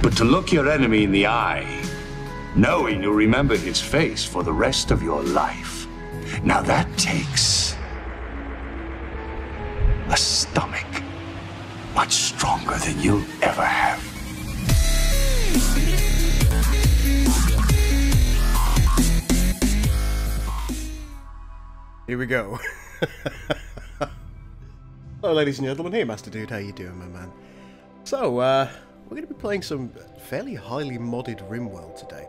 But to look your enemy in the eye, knowing you'll remember his face for the rest of your life, now that takes a stomach much stronger than you'll ever have. Here we go. Hello ladies and gentlemen, hey Master Dude, how you doing my man? So, we're going to be playing some fairly highly modded Rimworld today.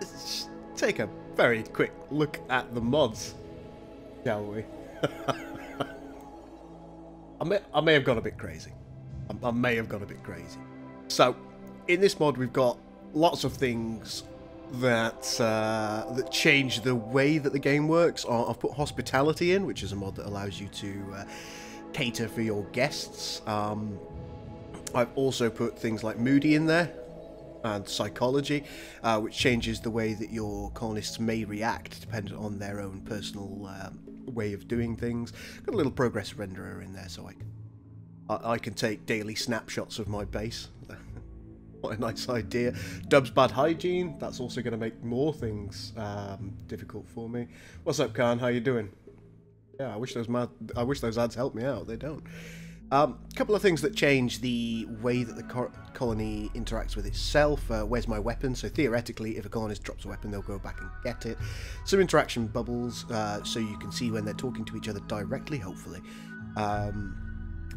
Let's take a very quick look at the mods, shall we? I may have gone a bit crazy. I may have gone a bit crazy. So, in this mod we've got lots of things that that change the way that the game works. I've put hospitality in, which is a mod that allows you to cater for your guests. I've also put things like moody in there, and psychology, which changes the way that your colonists may react depending on their own personal way of doing things. Got a little progress renderer in there, so I can take daily snapshots of my base. What a nice idea. Dub's bad hygiene. That's also going to make more things difficult for me. What's up, Khan? How you doing? Yeah, I wish those ads helped me out. They don't. A couple of things that change the way that the colony interacts with itself. Where's my weapon? So theoretically, if a colonist drops a weapon, they'll go back and get it. Some interaction bubbles, so you can see when they're talking to each other directly, hopefully.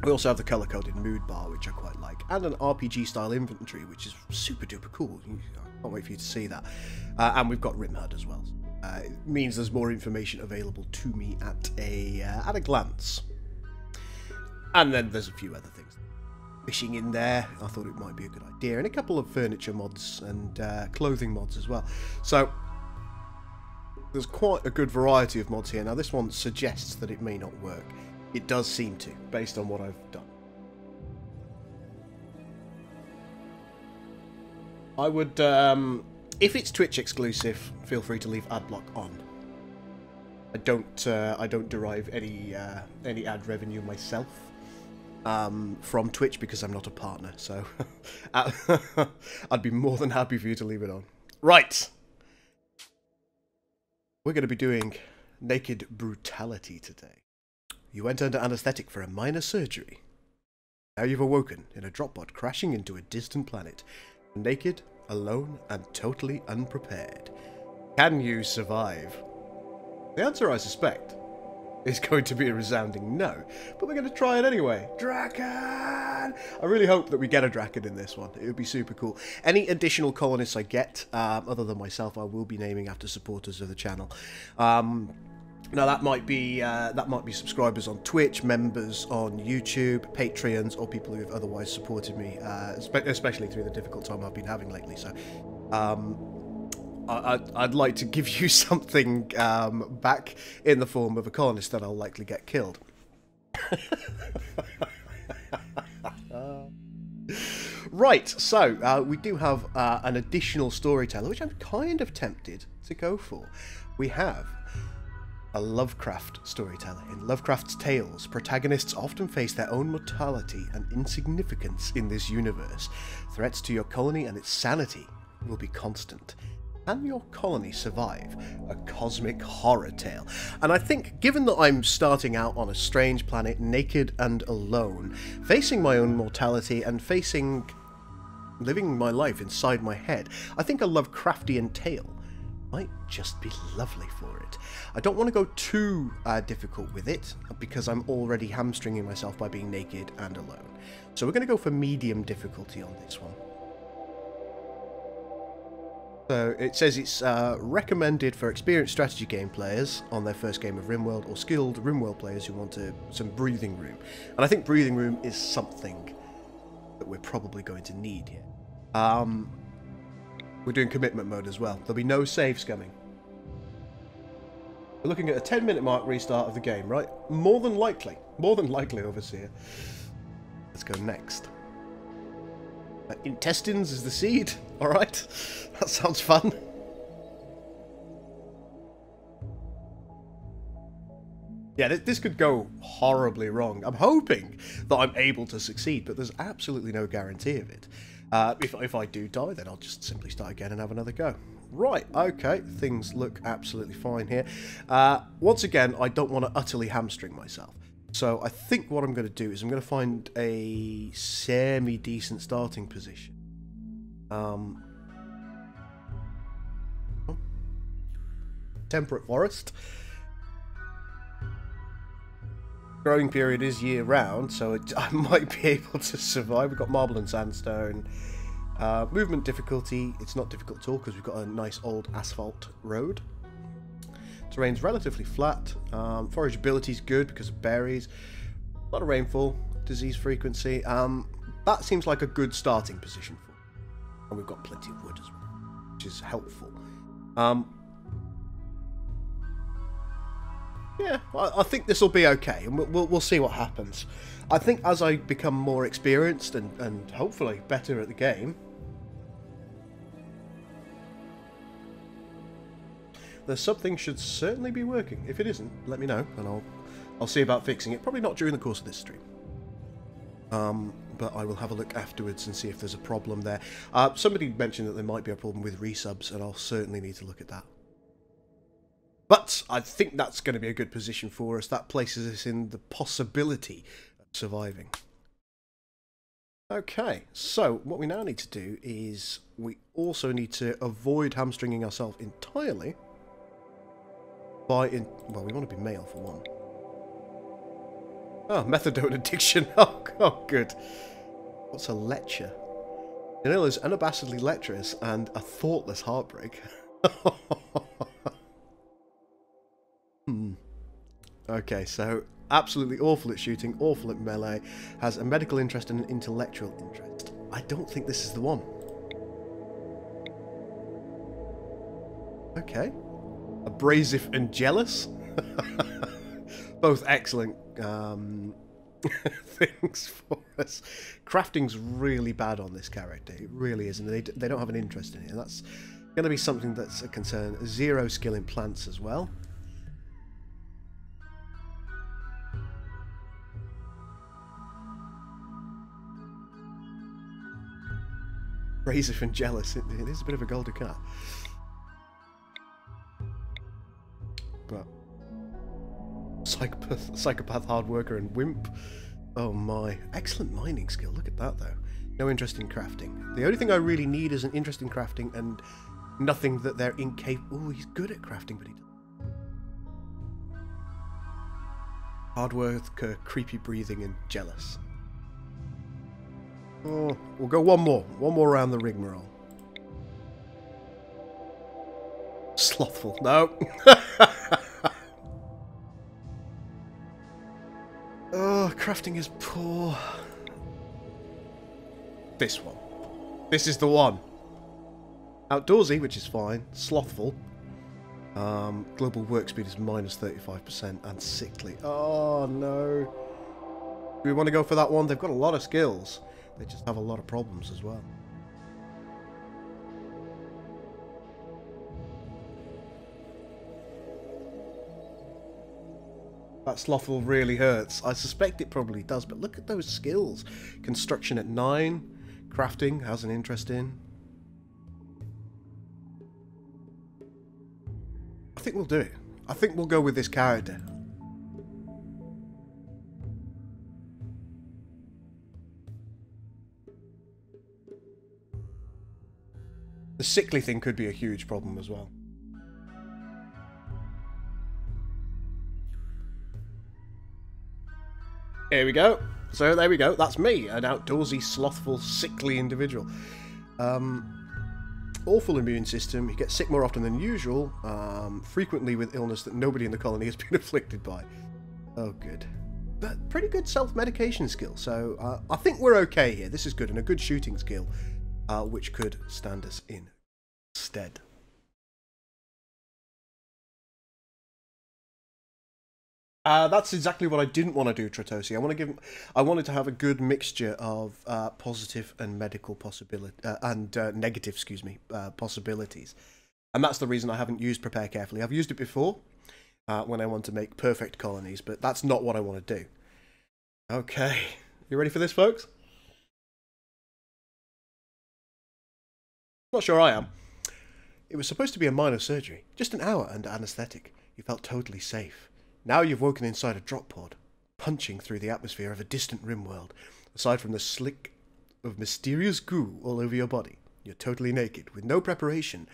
We also have the colour-coded mood bar, which I quite like, and an RPG-style inventory, which is super duper cool. I can't wait for you to see that. And we've got Rimworld as well. It means there's more information available to me at a glance. And then there's a few other things. Fishing in there, I thought it might be a good idea, and a couple of furniture mods and clothing mods as well. So there's quite a good variety of mods here. Now this one suggests that it may not work. It does seem to, based on what I've done. I would, if it's Twitch exclusive, feel free to leave adblock on. I don't derive any ad revenue myself from Twitch because I'm not a partner. So I'd be more than happy for you to leave it on. Right, we're going to be doing naked brutality today. You went under anaesthetic for a minor surgery. Now you've awoken in a drop pod crashing into a distant planet. Naked, alone, and totally unprepared. Can you survive? The answer, I suspect, is going to be a resounding no. But we're going to try it anyway. Draken! I really hope that we get a Draken in this one. It would be super cool. Any additional colonists I get, other than myself, I will be naming after supporters of the channel. Now that might be subscribers on Twitch, members on YouTube, Patreons, or people who have otherwise supported me, especially through the difficult time I've been having lately. So, I'd like to give you something back in the form of a colonist that I'll likely get killed. Right, so we do have an additional storyteller, which I'm kind of tempted to go for. We have a Lovecraft storyteller. In Lovecraft's tales, protagonists often face their own mortality and insignificance in this universe. Threats to your colony and its sanity will be constant. Can your colony survive a cosmic horror tale? And I think, given that I'm starting out on a strange planet, naked and alone, facing my own mortality and living my life inside my head, I think a Lovecraftian tale might just be lovely for it. I don't want to go too difficult with it, because I'm already hamstringing myself by being naked and alone. So we're going to go for medium difficulty on this one. So it says it's recommended for experienced strategy game players on their first game of Rimworld, or skilled Rimworld players who want some breathing room. And I think breathing room is something that we're probably going to need here. We're doing commitment mode as well. There'll be no saves coming. We're looking at a 10-minute mark restart of the game, right? More than likely, Overseer. Let's go next. Intestines is the seed. All right, that sounds fun. Yeah, this could go horribly wrong. I'm hoping that I'm able to succeed, but there's absolutely no guarantee of it. If I do die, then I'll just simply start again and have another go. Right, okay, things look absolutely fine here. Once again, I don't want to utterly hamstring myself. So I think what I'm going to do is I'm going to find a semi-decent starting position. Temperate forest. Growing period is year-round, so I might be able to survive. We've got marble and sandstone. Movement difficulty, it's not difficult at all because we've got a nice old asphalt road. Terrain's relatively flat. Forageability is good because of berries. A lot of rainfall. Disease frequency. That seems like a good starting position for it. And we've got plenty of wood as well, which is helpful. Yeah, I think this will be okay, and we'll see what happens. I think as I become more experienced and hopefully better at the game, the something should certainly be working. If it isn't, let me know, and I'll see about fixing it. Probably not during the course of this stream. But I will have a look afterwards and see if there's a problem there. Somebody mentioned that there might be a problem with resubs, and I'll certainly need to look at that. But I think that's going to be a good position for us. That places us in the possibility of surviving. Okay, so what we now need to do is we also need to avoid hamstringing ourselves entirely by, well, we want to be male for one. Oh, methadone addiction. Oh, good. What's a lecher? Neel is unabashedly lecherous and a thoughtless heartbreak. Okay, so absolutely awful at shooting, awful at melee, has a medical interest and an intellectual interest. I don't think this is the one. Okay. Abrasive and jealous. Both excellent things for us. Crafting's really bad on this character. It really is, and they don't have an interest in it. And that's going to be something that's a concern. 0 skill in plants as well. Abrasive and jealous. It is a bit of a golden cat. But psychopath, hard worker, and wimp. Oh my. Excellent mining skill. Look at that, though. No interest in crafting. The only thing I really need is an interest in crafting and nothing that they're incapable. Oh, he's good at crafting, but he doesn't. Hard worker, creepy breathing, and jealous. Oh, we'll go one more around the Rimworld. Slothful. No. Oh, crafting is poor. This one. This is the one. Outdoorsy, which is fine. Slothful. Global work speed is minus 35% and sickly. Oh no. Do we want to go for that one? They've got a lot of skills. They just have a lot of problems as well. That slothful really hurts. I suspect it probably does, but look at those skills. Construction at 9. Crafting has an interest in. I think we'll do it. I think we'll go with this character. The sickly thing could be a huge problem as well. Here we go. So there we go. That's me, an outdoorsy, slothful, sickly individual. Awful immune system. You get sick more often than usual, frequently with illness that nobody in the colony has been afflicted by. Oh, good. But pretty good self-medication skill, so I think we're okay here. This is good, and a good shooting skill, which could stand us in stead. That's exactly what I didn't want to do, Tratosi. I wanted to have a good mixture of positive and medical possibility negative, excuse me, possibilities, and that's the reason I haven't used prepare carefully. I've used it before, when I want to make perfect colonies, but that's not what I want to do. Okay, you ready for this, folks? Not sure I am. It was supposed to be a minor surgery, just an hour under anaesthetic. You felt totally safe. Now you've woken inside a drop pod, punching through the atmosphere of a distant Rimworld. Aside from the slick of mysterious goo all over your body, you're totally naked, with no preparation,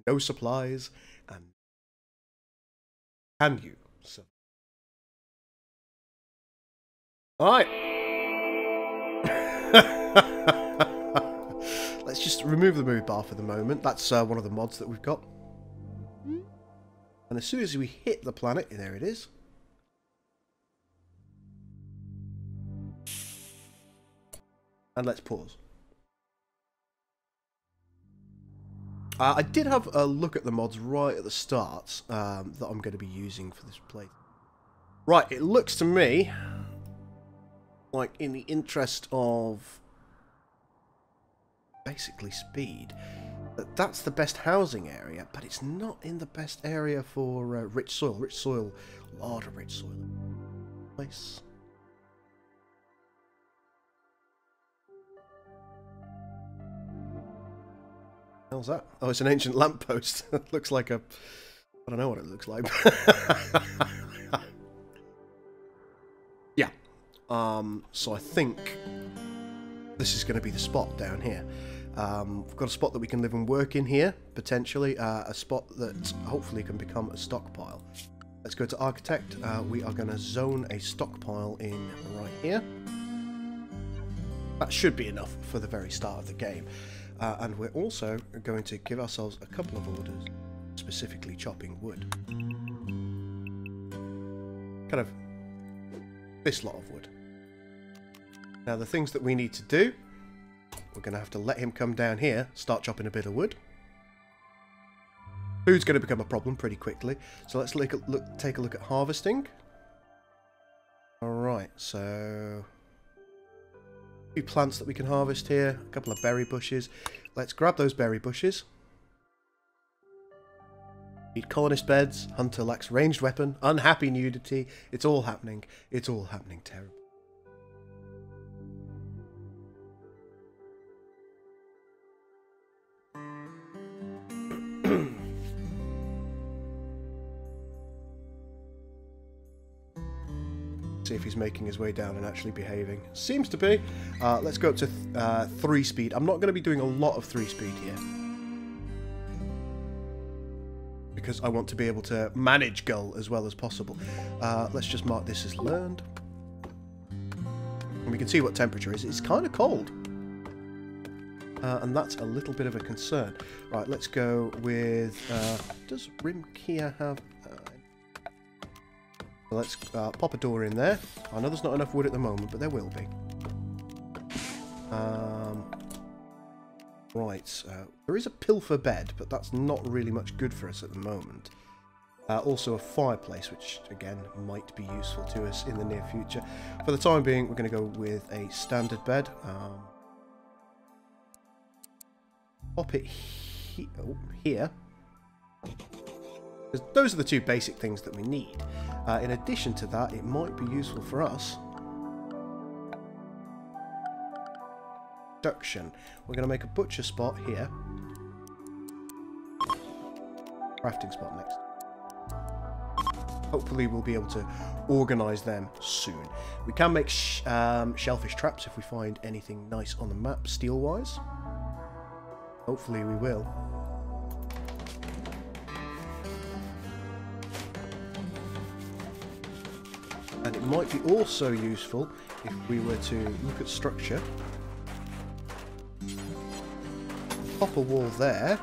no supplies, and can you? So, all right. Let's just remove the mood bar for the moment. That's one of the mods that we've got. And as soon as we hit the planet, there it is. And let's pause. I did have a look at the mods right at the start that I'm going to be using for this play. Right, it looks to me like, in the interest of basically speed, that's the best housing area, but it's not in the best area for rich soil. Rich soil, a lot of rich soil. Nice. How's that? Oh, it's an ancient lamppost. It looks like a... I don't know what it looks like. Yeah. So I think this is going to be the spot down here. We've got a spot that we can live and work in here, potentially. A spot that hopefully can become a stockpile. Let's go to Architect. We are going to zone a stockpile in right here. That should be enough for the very start of the game. And we're also going to give ourselves a couple of orders, specifically chopping wood. Kind of this lot of wood. Now the things that we need to do, we're going to have to let him come down here, start chopping a bit of wood. Food's going to become a problem pretty quickly, so let's take a look at harvesting. Alright, so... few plants that we can harvest here, a couple of berry bushes. Let's grab those berry bushes. Need colonist beds, hunter lacks ranged weapon, unhappy nudity. It's all happening. It's all happening terrible. See if he's making his way down and actually behaving. Seems to be. Let's go up to 3 speed. I'm not going to be doing a lot of 3 speed here, because I want to be able to manage Gul as well as possible. Let's just mark this as learned. And we can see what temperature is. It's kind of cold. And that's a little bit of a concern. Right, let's go with... does Rimkia have... let's pop a door in there. I know there's not enough wood at the moment, but there will be. Right, there is a pilfer bed, but that's not really much good for us at the moment. Also a fireplace, which again might be useful to us in the near future. For the time being, we're going to go with a standard bed. Pop it here. Those are the 2 basic things that we need. In addition to that, it might be useful for us. Production. We're going to make a butcher spot here. Crafting spot next. Hopefully we'll be able to organise them soon. We can make shellfish traps if we find anything nice on the map, steel-wise. Hopefully we will. And it might be also useful if we were to look at structure. Pop a wall there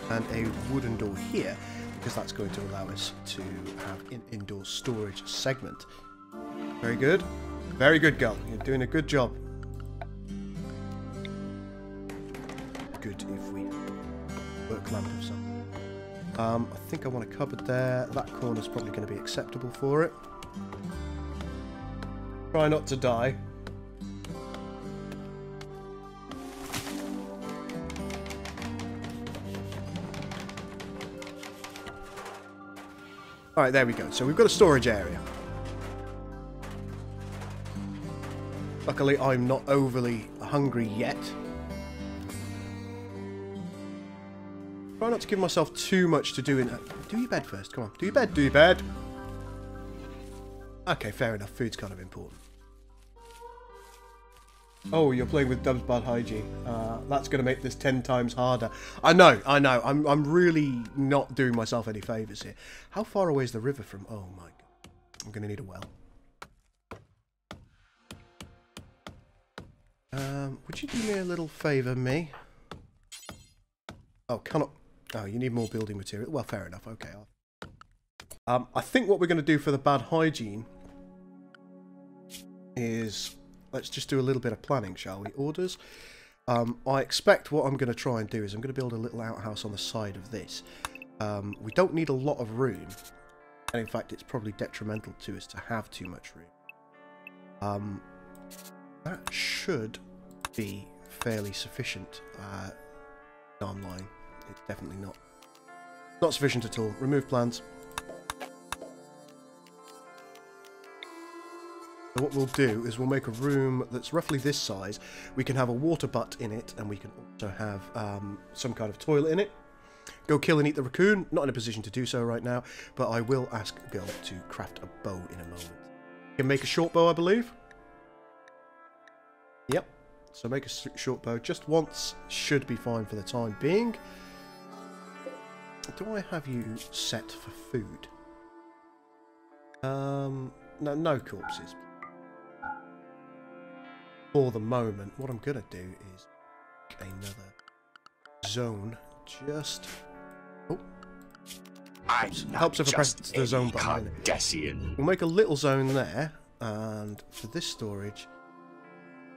and a wooden door here, because that's going to allow us to have an indoor storage segment. Very good. Very good, Gul. You're doing a good job. Good if we work lamp of some. I think I want a cupboard there. That corner's probably going to be acceptable for it. Try not to die. Alright, there we go. So we've got a storage area. Luckily, I'm not overly hungry yet. Try not to give myself too much to do in... Do your bed first, come on. Do your bed, do your bed. Okay, fair enough. Food's kind of important. Oh, you're playing with Dub's bad hygiene. That's going to make this 10 times harder. I know. I'm really not doing myself any favours here. How far away is the river from... Oh my god. I'm going to need a well. Would you do me a little favour, me? Oh, cannot... Oh, you need more building material. Well, fair enough. Okay. I think what we're going to do for the bad hygiene is... Let's just do a little bit of planning, shall we? Orders. I expect what I'm going to try and do is I'm going to build a little outhouse on the side of this. We don't need a lot of room. And in fact, it's probably detrimental to us to have too much room. That should be fairly sufficient. No, I'm lying. It's definitely not. Not sufficient at all. Remove plans. So what we'll do is we'll make a room that's roughly this size. We can have a water butt in it, and we can also have some kind of toilet in it. Go kill and eat the raccoon. Not in a position to do so right now, but I will ask Gul to craft a bow in a moment. You can make a short bow, I believe. Yep. So make a short bow just once. Should be fine for the time being. Do I have you set for food? No corpses. For the moment, what I'm going to do is make another zone just... Oh. Helps if I press the zone button. We'll make a little zone there, and for this storage,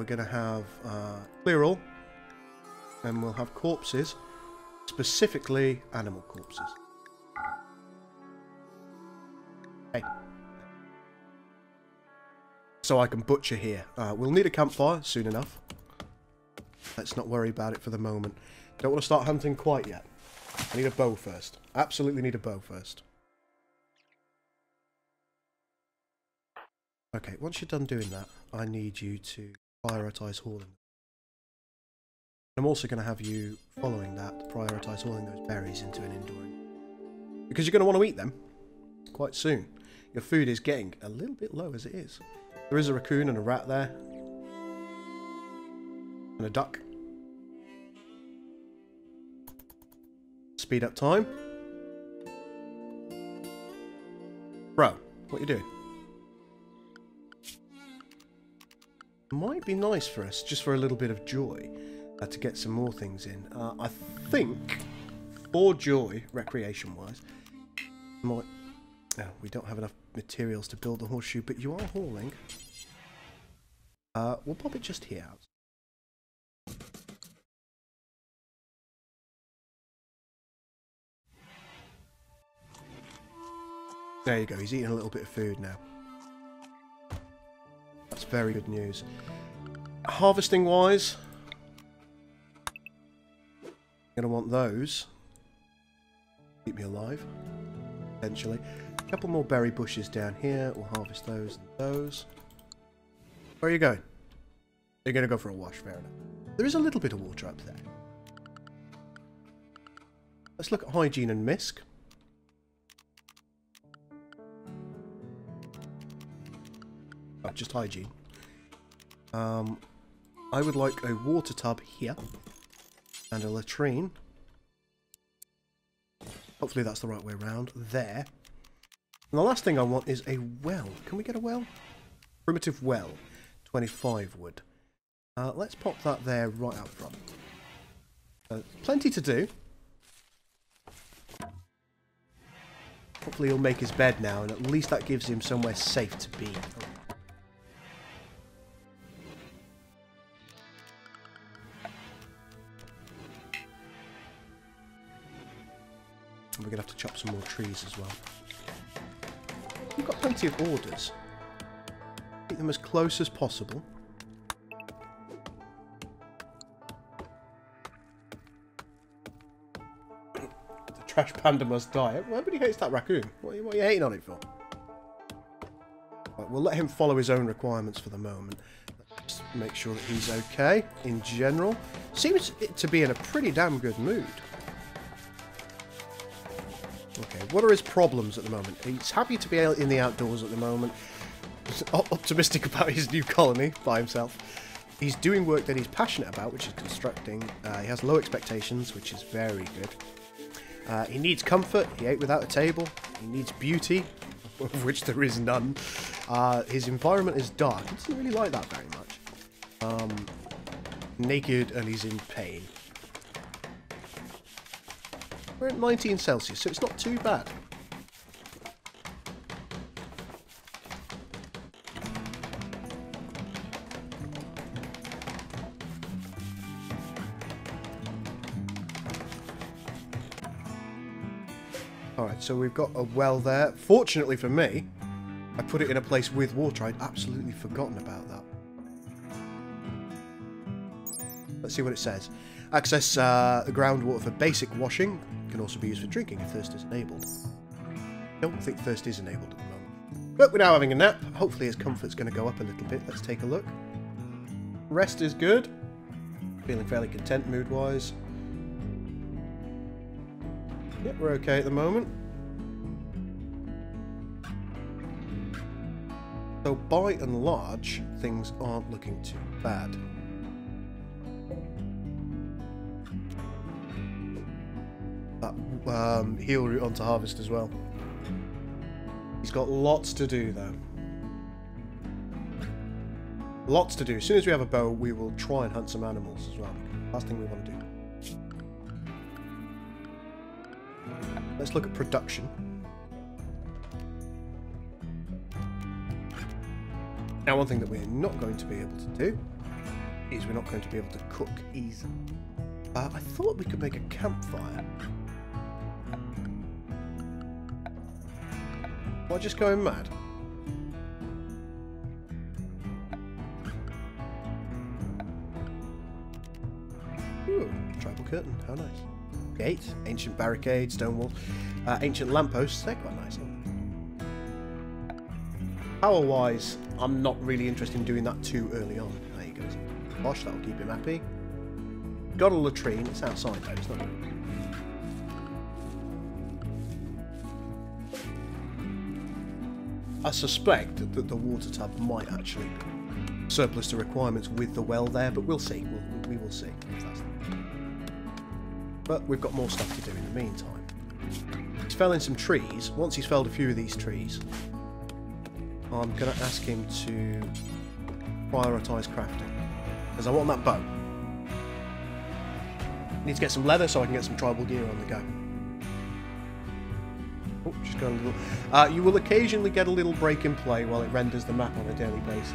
we're going to have clear all, and we'll have corpses, specifically animal corpses. Hey. So I can butcher here. We'll need a campfire soon enough. Let's not worry about it for the moment. Don't want to start hunting quite yet. I need a bow first. Absolutely need a bow first. Okay, once you're done doing that, I need you to prioritise hauling. I'm also going to have you, following that, prioritise hauling those berries into an indoor. Because you're going to want to eat them quite soon. Your food is getting a little bit low as it is. There is a raccoon and a rat there. And a duck. Speed up time. Bro, what are you doing? Might be nice for us, just for a little bit of joy, to get some more things in. I think, for joy, recreation-wise, might... No, we don't have enough materials to build the horseshoe, but you are hauling. We'll pop it just here. There you go, he's eating a little bit of food now. That's very good news. Harvesting wise, I'm going to want those. Keep me alive, potentially. A couple more berry bushes down here. We'll harvest those and those. Where are you going? You're going to go for a wash, fair enough. There is a little bit of water up there. Let's look at hygiene and misc. Oh, just hygiene. I would like a water tub here. And a latrine. Hopefully that's the right way around. There. And the last thing I want is a well. Can we get a well? Primitive well. 25 wood. Let's pop that there right up front. Plenty to do. Hopefully he'll make his bed now, and at least that gives him somewhere safe to be. We're going to have to chop some more trees as well. We've got plenty of orders. Keep them as close as possible. The trash panda must die. Nobody hates that raccoon. What are you hating on it for? Right, we'll let him follow his own requirements for the moment. Let's make sure that he's okay in general. Seems to be in a pretty damn good mood. Okay, what are his problems at the moment? He's happy to be out in the outdoors at the moment. He's optimistic about his new colony by himself. He's doing work that he's passionate about, which is constructing. He has low expectations, which is very good. He needs comfort. He ate without a table. He needs beauty, of which there is none. His environment is dark. He doesn't really like that very much. Naked, and he's in pain. We're at 19 Celsius, so it's not too bad. Alright, so we've got a well there. Fortunately for me, I put it in a place with water. I'd absolutely forgotten about that. Let's see what it says. Access the groundwater for basic washing. Can also be used for drinking if thirst is enabled. I don't think thirst is enabled at the moment. But we're now having a nap. Hopefully his comfort's going to go up a little bit. Let's take a look. Rest is good. Feeling fairly content mood-wise. Yep, we're okay at the moment. So by and large, things aren't looking too bad. That heal route onto harvest as well. He's got lots to do though. Lots to do. As soon as we have a bow, we will try and hunt some animals as well. Last thing we want to do. Let's look at production. Now, one thing that we're not going to be able to do is we're not going to be able to cook easily. I thought we could make a campfire. Am I just going mad? Ooh, tribal curtain, how nice. Gate, ancient barricade, stone wall, ancient lampposts, they're quite nice, aren't they? Power-wise, I'm not really interested in doing that too early on. There you go. Bosh, that'll keep him happy. Got a latrine, it's outside though, it's not really. I suspect that the water tub might actually surplus the requirements with the well there, but we'll see. We will see if that's the case. But we've got more stuff to do in the meantime. He's felling some trees. Once he's felled a few of these trees, I'm going to ask him to prioritise crafting, because I want that bow. Need to get some leather so I can get some tribal gear on the go. Oh, just got a little. You will occasionally get a little break in play while it renders the map on a daily basis.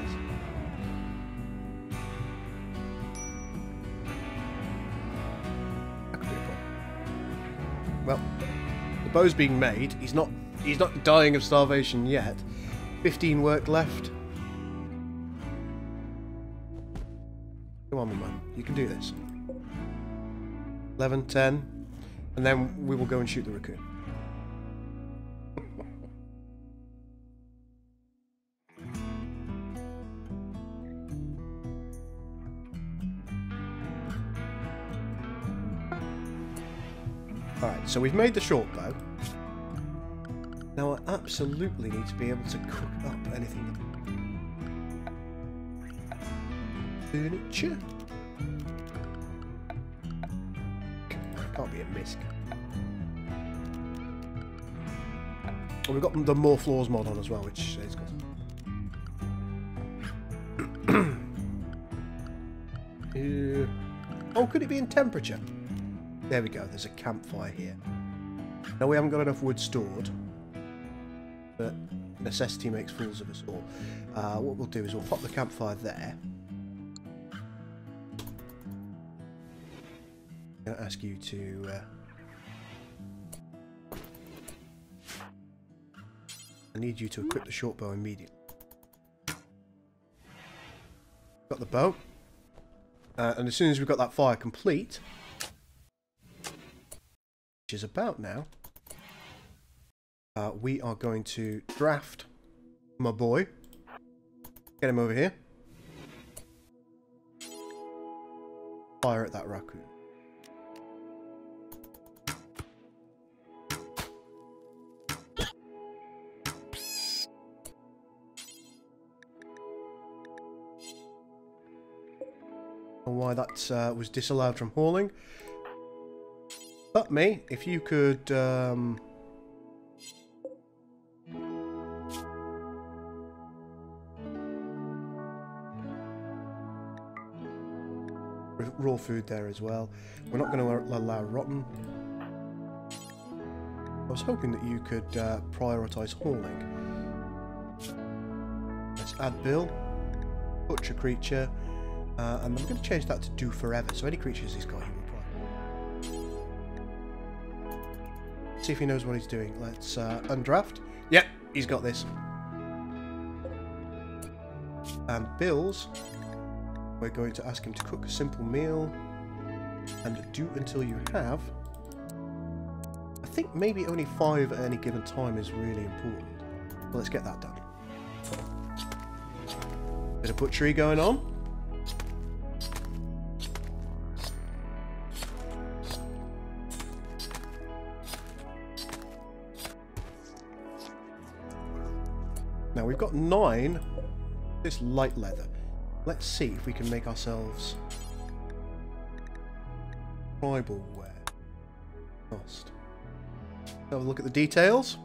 That could be a problem. Well, the bow's being made. He's not dying of starvation yet. 15 work left. Come on, my man. You can do this. 11, 10, and then we will go and shoot the raccoon. Alright, so we've made the short bow. Now I absolutely need to be able to cook up anything. Furniture. Can't be a misc. Oh, we've got the more floors mod on as well, which is good. Oh, could it be in temperature? There we go, there's a campfire here. Now we haven't got enough wood stored, but necessity makes fools of us all. What we'll do is we'll pop the campfire there. I'm going to ask you to I need you to equip the short bow immediately. Got the bow, and as soon as we've got that fire complete, which which is about now, we are going to draft my boy. Get him over here. Fire at that raccoon. Why that was disallowed from hauling. But me, if you could raw food there as well. We're not going to allow rotten. I was hoping that you could prioritise hauling. Let's add Bill, butcher creature. And I'm going to change that to do forever, so any creatures he's got, he will play. See if he knows what he's doing. Let's undraft. Yep, he's got this. And Bill's, we're going to ask him to cook a simple meal and do until you have. I think maybe only 5 at any given time is really important. Well, let's get that done. Bit of butchery going on. Now we've got 9 this light leather. Let's see if we can make ourselves tribal wear. Cost. Have a look at the details.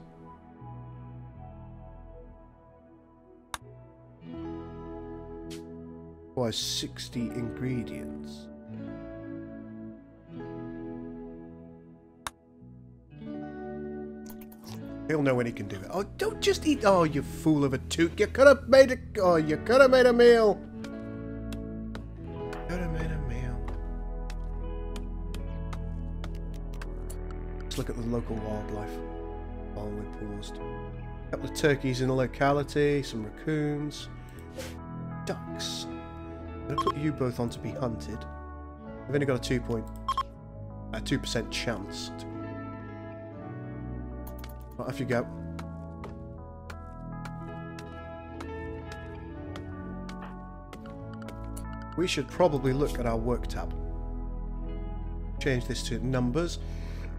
Requires 60 ingredients. He'll know when he can do it. Oh, don't just eat. Oh, you fool of a toot. You could have made a... Oh, you could have made a meal. Could have made a meal. Let's look at the local wildlife while we're paused. A couple of turkeys in the locality. Some raccoons. Ducks. I'm going to put you both on to be hunted. I've only got a 2% chance to... Right, off you go. We should probably look at our work tab. Change this to numbers.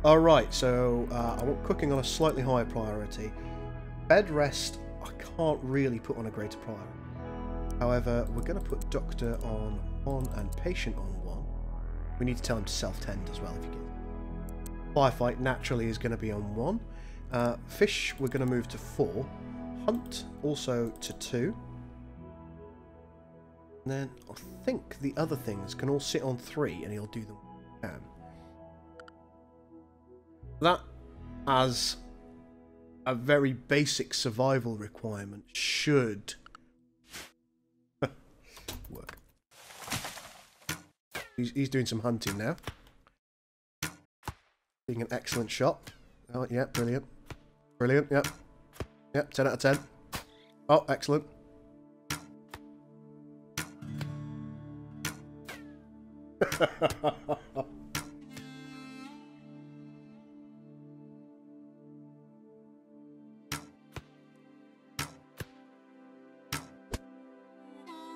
Alright, so I want cooking on a slightly higher priority. Bed rest, I can't really put on a greater priority. However, we're going to put doctor on 1 and patient on 1. We need to tell him to self-tend as well if you can. Firefight naturally is going to be on 1. Fish, we're going to move to 4. Hunt, also to 2. And then I think the other things can all sit on 3 and he'll do them when he can. That, as a very basic survival requirement, should work. He's doing some hunting now. Being an excellent shot. Oh, yeah, brilliant. Brilliant, yep. Yep, 10 out of 10. Oh, excellent. I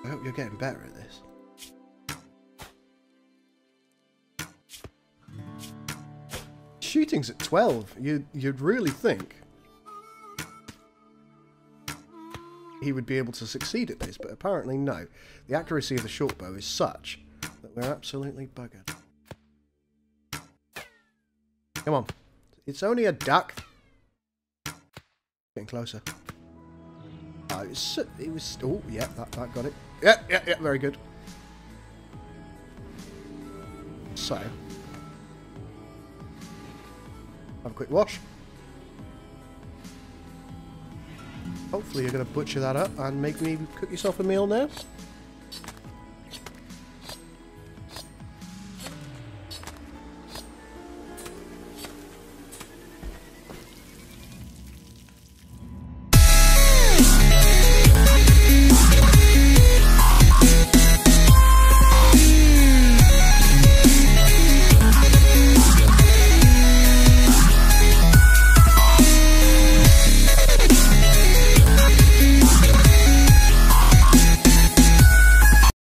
hope you're getting better at this. Shooting's at 12. You'd really think he would be able to succeed at this, but apparently no. The accuracy of the short bow is such that we're absolutely buggered. Come on. It's only a duck. Getting closer. Oh, it was... Oh, yeah, that got it. Yeah, very good. So... have a quick wash. Hopefully you're going to butcher that up and make me cook yourself a meal now.